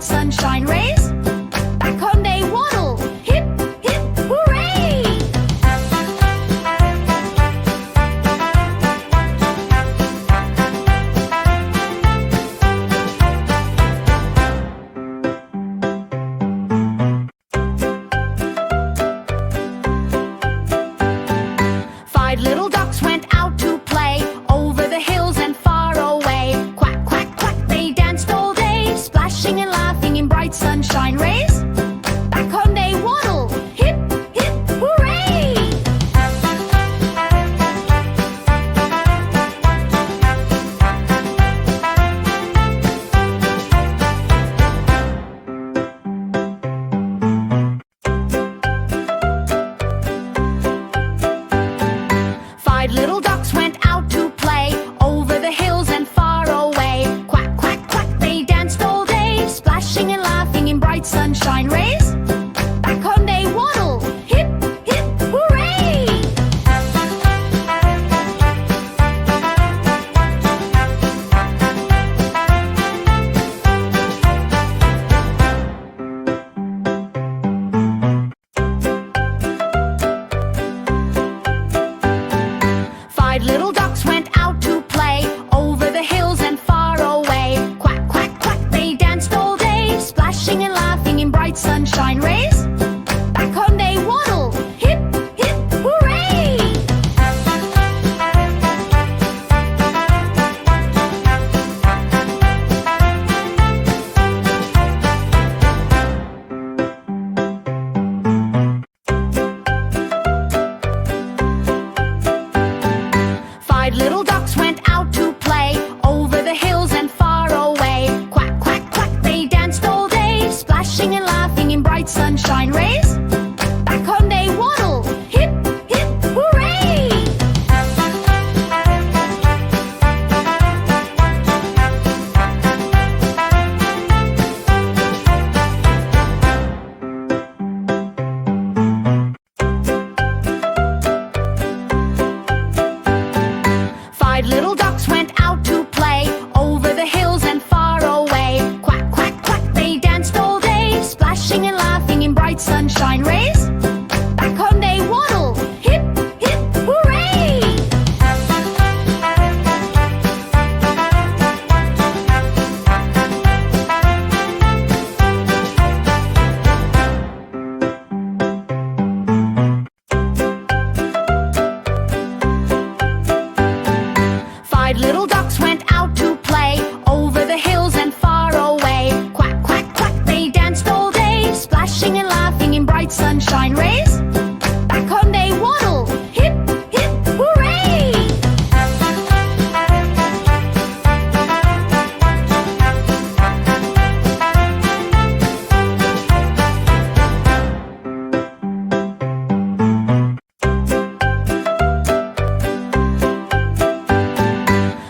sunshine rays. Back home they waddle, hip, hip, hooray! Five little ducks went out to play over the hills and far away. Quack, quack, quack, they danced all day, splashing and laughing in bright sunshine rays. Back home they waddle, hip, hip, hooray! Five little ducks went out to play over the hills and far away. Quack, quack, quack, they danced all day, splashing and laughing in bright sunshine rays. Back home they waddle, hip, hip, hooray! Five little ducks went out to play over the hills and far away. Quack, quack, quack, they danced all day, splashing and laughing in bright sunshine rays. Back home they waddle, hip, hip, hooray! Five little ducks went out to play over the hills and far away. Quack, quack, quack, they danced all day, splashing and laughing in bright sunshine rays. Back home they waddle, hip, hip, hooray! Five little ducks went out to play over the hills and far away. Quack, quack, quack, they danced all day, splashing and laughing in bright sunshine rays. Back home they waddle, hip, hip, hooray! Five little ducks went out to play over the hills and far away. Quack, quack, quack, they danced all day, splashing and laughing in bright sunshine rays. Back home they waddle, hip, hip, hooray!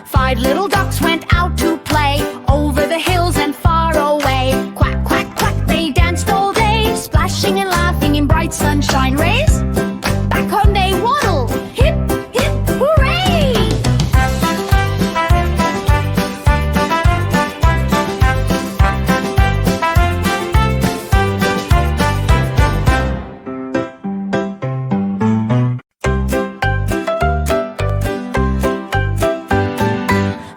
Five little ducks went out to play over the hills and far away. Quack, quack, quack, they danced all day, splashing and laughing in bright sunshine rays. Back home they waddle, hip, hip, hooray!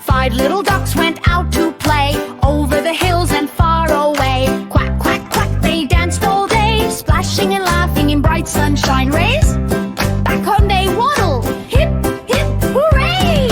Five little ducks went out to play over the hills and far away. Quack, quack, quack, they danced all day, splashing and laughing in bright sunshine rays. Back home they waddle, hip, hip, hooray!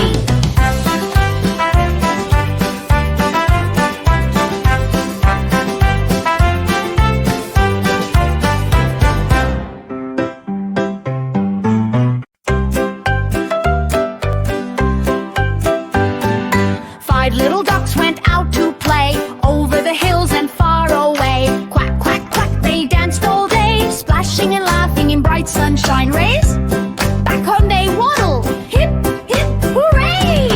Five little ducks went out to play over the hills and far away. Quack, quack, quack, they danced all day, splashing and laughing in bright sunshine rays. Back home they waddle, hip, hip, hooray!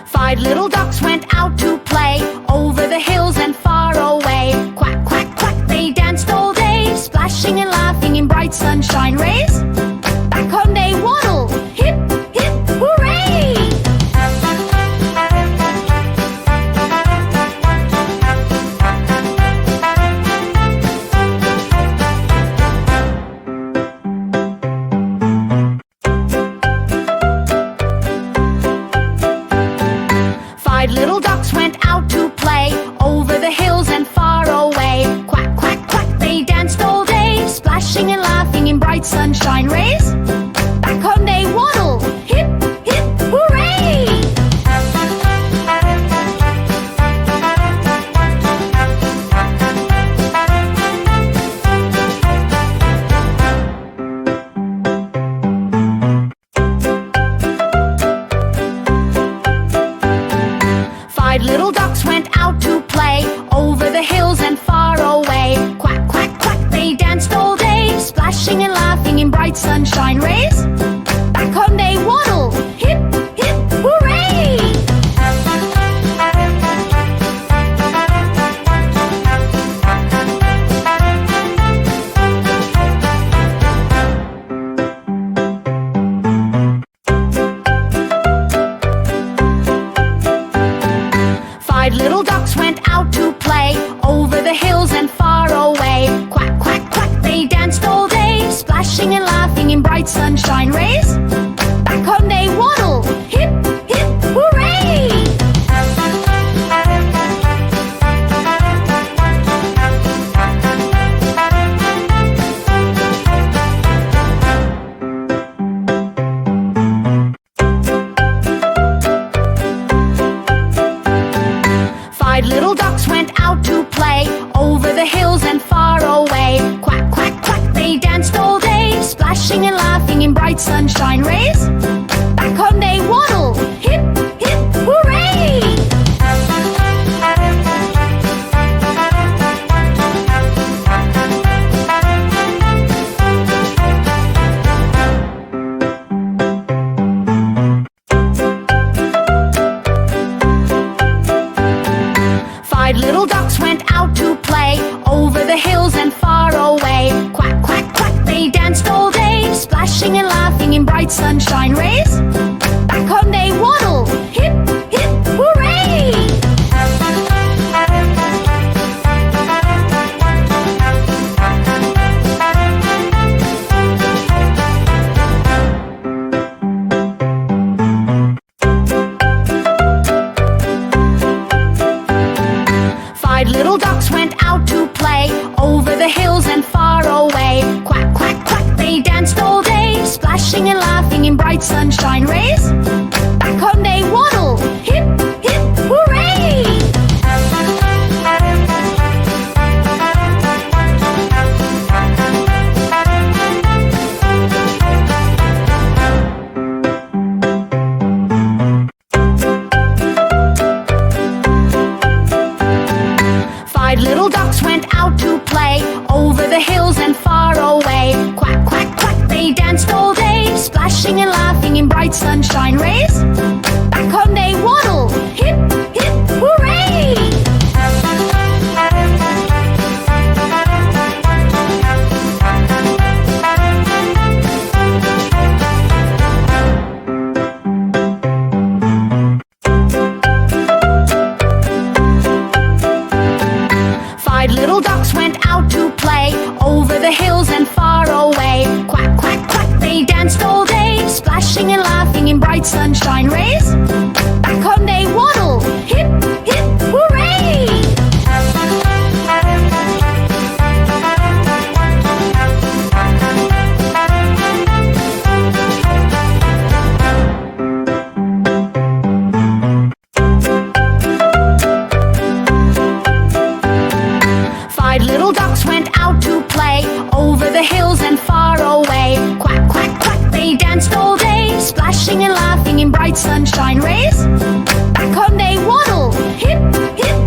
Five little ducks went out to play over the hills bright sunshine rays. Back home they waddle, hip, hip, hooray! Five little ducks went out to play over the hills and far away. Quack, quack, quack, they danced all day, splashing and laughing in bright sunshine rays. Back home they waddle, hip, hip, hooray! Five little ducks went out to play over the hills and far away. Quack, quack, quack, they danced all day, splashing and laughing in bright sunshine rays. Back home they waddle, hip, hip, hooray! Five little ducks went out to play over the hills and far away. Quack, quack, quack, they danced all day, splashing and laughing in bright sunshine rays. Back home they waddle, hip, hip, hooray! Five little ducks went out to play over the hills and far away. Quack, quack, quack, they danced all day, splashing and laughing in bright sunshine rays. Back home they waddle, hip, hip, hooray! Five little ducks went out to play over the hills and far away. Quack, quack, quack, they danced all day, splashing and laughing in bright sunshine rays. Back home they waddle, hip, hip, hooray! Five little ducks went out to play over the hills and far away. Quack, quack, quack, they danced all day, splashing and laughing in bright sunshine rays. Back home they waddle, hip, hip,